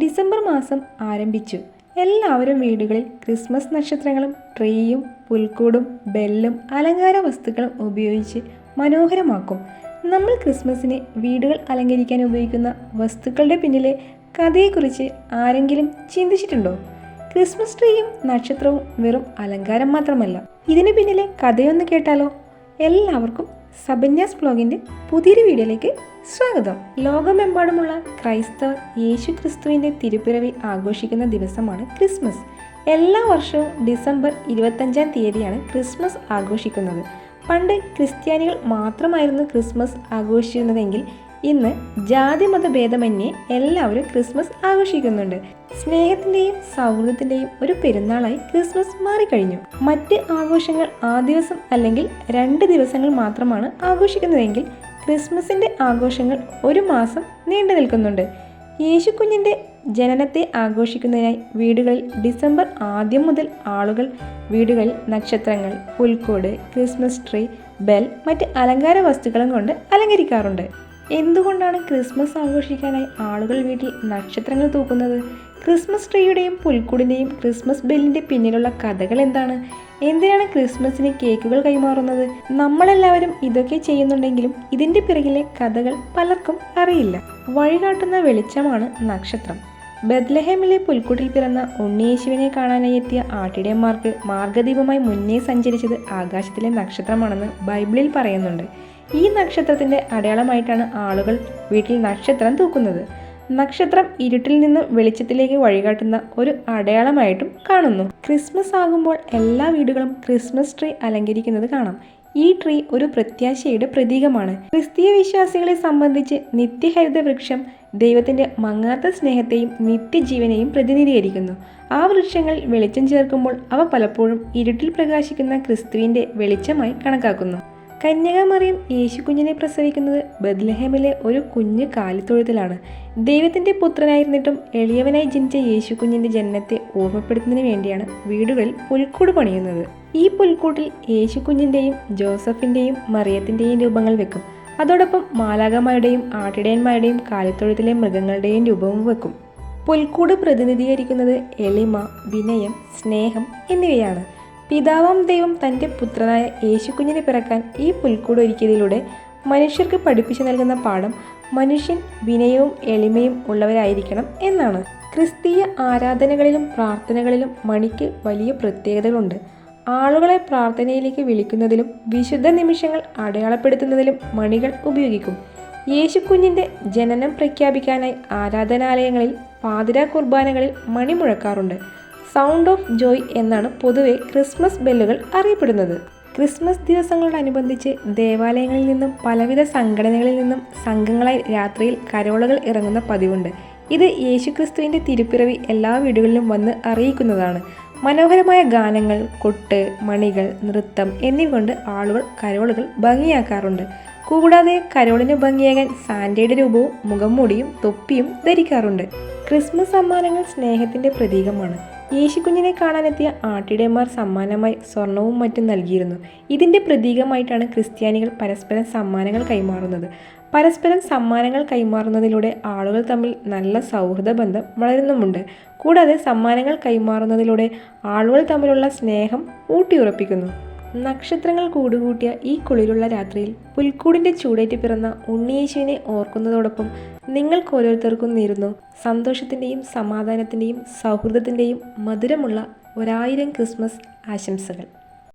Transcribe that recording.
December മാസം ആരംഭിച്ചു. എല്ലാവരും വീടുകളിൽ ക്രിസ്മസ് നക്ഷത്രങ്ങളും ട്രീയും പുൽക്കൂടും ബെല്ലും അലങ്കാര വസ്തുക്കളും ഉപയോഗിച്ച് മനോഹരമാക്കും. നമ്മൾ ക്രിസ്മസിന് വീടുകൾ അലങ്കരിക്കാൻ ഉപയോഗിക്കുന്ന വസ്തുക്കളുടെ പിന്നിലെ കഥയെക്കുറിച്ച് ആരെങ്കിലും ചിന്തിച്ചിട്ടുണ്ടോ? ക്രിസ്മസ് ട്രീയും നക്ഷത്രവും വെറും അലങ്കാരം മാത്രമല്ല. ഇതിന് പിന്നിലെ കഥയൊന്ന് കേട്ടാലോ? എല്ലാവർക്കും സബന്യാസ് വ്ലോഗിൻ്റെ പുതിയൊരു വീഡിയോയിലേക്ക് സ്വാഗതം. ലോകമെമ്പാടുമുള്ള ക്രൈസ്തവർ യേശു ക്രിസ്തുവിൻ്റെ തിരുപ്പിറവി ആഘോഷിക്കുന്ന ദിവസമാണ് ക്രിസ്മസ്. എല്ലാ വർഷവും ഡിസംബർ 25-ാം തീയതിയാണ് ക്രിസ്മസ് ആഘോഷിക്കുന്നത്. പണ്ട് ക്രിസ്ത്യാനികൾ മാത്രമായിരുന്നു ക്രിസ്മസ് ആഘോഷിച്ചിരുന്നതെങ്കിൽ ഇന്ന് ജാതിമത ഭേദമന്യേ എല്ലാവരും ക്രിസ്മസ് ആഘോഷിക്കുന്നുണ്ട്. സ്നേഹത്തിൻ്റെയും സൗഹൃദത്തിൻ്റെയും ഒരു പെരുന്നാളായി ക്രിസ്മസ് മാറിക്കഴിഞ്ഞു. മറ്റ് ആഘോഷങ്ങൾ ആ ദിവസം അല്ലെങ്കിൽ 2 ദിവസങ്ങൾ മാത്രമാണ് ആഘോഷിക്കുന്നതെങ്കിൽ ക്രിസ്മസിൻ്റെ ആഘോഷങ്ങൾ ഒരു മാസം നീണ്ടു നിൽക്കുന്നുണ്ട്. യേശുക്കുഞ്ഞിൻ്റെ ജനനത്തെ ആഘോഷിക്കുന്നതിനായി വീടുകളിൽ ഡിസംബർ ആദ്യം മുതൽ ആളുകൾ വീടുകളിൽ നക്ഷത്രങ്ങൾ, പുൽക്കൂട്, ക്രിസ്മസ് ട്രീ, ബെൽ, മറ്റ് അലങ്കാര വസ്തുക്കളും കൊണ്ട് അലങ്കരിക്കാറുണ്ട്. എന്തുകൊണ്ടാണ് ക്രിസ്മസ് ആഘോഷിക്കാനായി ആളുകൾ വീട്ടിൽ നക്ഷത്രങ്ങൾ തൂക്കുന്നത്? ക്രിസ്മസ് ട്രീയുടെയും പുൽക്കൂടിൻ്റെയും ക്രിസ്മസ് ബെല്ലിൻ്റെ പിന്നിലുള്ള കഥകൾ എന്താണ്? എന്തിനാണ് ക്രിസ്മസിന് കേക്കുകൾ കൈമാറുന്നത്? നമ്മളെല്ലാവരും ഇതൊക്കെ ചെയ്യുന്നുണ്ടെങ്കിലും ഇതിൻ്റെ പിറകിലെ കഥകൾ പലർക്കും അറിയില്ല. വഴികാട്ടുന്ന വെളിച്ചമാണ് നക്ഷത്രം. ബെത്ലഹേമിലെ പുൽക്കൂട്ടിൽ പിറന്ന ഉണ്ണിയേശുവിനെ കാണാനായി എത്തിയ ആട്ടിടയന്മാർക്ക് മാർഗദീപമായി മുന്നേ സഞ്ചരിച്ചത് ആകാശത്തിലെ നക്ഷത്രമാണെന്ന് ബൈബിളിൽ പറയുന്നുണ്ട്. ഈ നക്ഷത്രത്തിൻ്റെ അടയാളമായിട്ടാണ് ആളുകൾ വീട്ടിൽ നക്ഷത്രം തൂക്കുന്നത്. നക്ഷത്രം ഇരുട്ടിൽ നിന്ന് വെളിച്ചത്തിലേക്ക് വഴികാട്ടുന്ന ഒരു അടയാളമായിട്ടും കാണുന്നു. ക്രിസ്മസ് ആകുമ്പോൾ എല്ലാ വീടുകളും ക്രിസ്മസ് ട്രീ അലങ്കരിക്കുന്നത് കാണാം. ഈ ട്രീ ഒരു പ്രത്യാശയുടെ പ്രതീകമാണ്. ക്രിസ്തീയ വിശ്വാസികളെ സംബന്ധിച്ച് നിത്യഹരിത വൃക്ഷം ദൈവത്തിൻ്റെ മങ്ങാത്ത സ്നേഹത്തെയും നിത്യജീവനെയും പ്രതിനിധീകരിക്കുന്നു. ആ വൃക്ഷങ്ങളിൽ വെളിച്ചം ചേർക്കുമ്പോൾ അവ പലപ്പോഴും ഇരുട്ടിൽ പ്രകാശിക്കുന്ന ക്രിസ്തുവിൻ്റെ വെളിച്ചമായി കണക്കാക്കുന്നു. കന്യകാമറിയം യേശുക്കുഞ്ഞിനെ പ്രസവിക്കുന്നത് ബെത്ലഹേമിലെ ഒരു കുഞ്ഞു കാലിത്തൊഴുത്തിലാണ്. ദൈവത്തിൻ്റെ പുത്രനായിരുന്നിട്ടും എളിയവനായി ജനിച്ച യേശുക്കുഞ്ഞിൻ്റെ ജനനത്തെ ഓർമ്മപ്പെടുത്തുന്നതിന് വേണ്ടിയാണ് വീടുകളിൽ പുൽക്കൂട് പണിയുന്നത്. ഈ പുൽക്കൂട്ടിൽ യേശുക്കുഞ്ഞിൻ്റെയും ജോസഫിൻ്റെയും മറിയത്തിൻ്റെയും രൂപങ്ങൾ വെക്കും. അതോടൊപ്പം മാലാഖമാരുടെയും ആട്ടിടയന്മാരുടെയും കാലിത്തൊഴുത്തിലെ മൃഗങ്ങളുടെയും രൂപവും വെക്കും. പുൽക്കൂട് പ്രതിനിധീകരിക്കുന്നത് എളിമ, വിനയം, സ്നേഹം എന്നിവയാണ്. പിതാവാം ദൈവം തൻ്റെ പുത്രനായ യേശുക്കുഞ്ഞിനെ പിറക്കാൻ ഈ പുൽക്കൂട് ഒരുക്കിയതിലൂടെ മനുഷ്യർക്ക് പഠിപ്പിച്ചു നൽകുന്ന പാഠം മനുഷ്യൻ വിനയവും എളിമയും ഉള്ളവരായിരിക്കണം എന്നാണ്. ക്രിസ്തീയ ആരാധനകളിലും പ്രാർത്ഥനകളിലും മണിക്ക് വലിയ പ്രത്യേകതകളുണ്ട്. ആളുകളെ പ്രാർത്ഥനയിലേക്ക് വിളിക്കുന്നതിലും വിശുദ്ധ നിമിഷങ്ങൾ അടയാളപ്പെടുത്തുന്നതിലും മണികൾ ഉപയോഗിക്കും. യേശുക്കുഞ്ഞിൻ്റെ ജനനം പ്രഖ്യാപിക്കാനായി ആരാധനാലയങ്ങളിൽ പാതിരാ കുർബാനകളിൽ മണി മുഴക്കാറുണ്ട്. സൗണ്ട് ഓഫ് ജോയ് എന്നാണ് പൊതുവെ ക്രിസ്മസ് ബെല്ലുകൾ അറിയപ്പെടുന്നത്. ക്രിസ്മസ് ദിവസങ്ങളോടനുബന്ധിച്ച് ദേവാലയങ്ങളിൽ നിന്നും പലവിധ സംഘടനകളിൽ നിന്നും സംഘങ്ങളായി രാത്രിയിൽ കരോളുകൾ ഇറങ്ങുന്ന പതിവുണ്ട്. ഇത് യേശുക്രിസ്തുവിൻ്റെ തിരുപ്പിറവി എല്ലാ വീടുകളിലും വന്ന് അറിയിക്കുന്നതാണ്. മനോഹരമായ ഗാനങ്ങൾ, കൊട്ട്, മണികൾ, നൃത്തം എന്നിവ കൊണ്ട് ആളുകൾ കരോളുകൾ ഭംഗിയാക്കാറുണ്ട്. കൂടാതെ കരോളിന് ഭംഗിയാകാൻ സാന്റയുടെ രൂപവും മുഖംമൂടിയും തൊപ്പിയും ധരിക്കാറുണ്ട്. ക്രിസ്മസ് സമ്മാനങ്ങൾ സ്നേഹത്തിൻ്റെ പ്രതീകമാണ്. യേശുക്കുഞ്ഞിനെ കാണാനെത്തിയ ആട്ടിടയന്മാർ സമ്മാനമായി സ്വർണവും മറ്റും നൽകിയിരുന്നു. ഇതിൻ്റെ പ്രതീകമായിട്ടാണ് ക്രിസ്ത്യാനികൾ പരസ്പരം സമ്മാനങ്ങൾ കൈമാറുന്നത്. പരസ്പരം സമ്മാനങ്ങൾ കൈമാറുന്നതിലൂടെ ആളുകൾ തമ്മിൽ നല്ല സൗഹൃദ ബന്ധം വളരുന്നുമുണ്ട്. കൂടാതെ സമ്മാനങ്ങൾ കൈമാറുന്നതിലൂടെ ആളുകൾ തമ്മിലുള്ള സ്നേഹം ഊട്ടിയുറപ്പിക്കുന്നു. നക്ഷത്രങ്ങൾ കൂടുകൂട്ടിയ ഈ കുളിരുള്ള രാത്രിയിൽ പുൽക്കൂടിൻ്റെ ചൂടേറ്റ് പിറന്ന ഉണ്ണിയേശുവിനെ ഓർക്കുന്നതോടൊപ്പം നിങ്ങൾക്ക് ഓരോരുത്തർക്കും നേരുന്നു സന്തോഷത്തിൻ്റെയും സമാധാനത്തിൻ്റെയും സൗഹൃദത്തിൻ്റെയും മധുരമുള്ള 1000 ക്രിസ്മസ് ആശംസകൾ.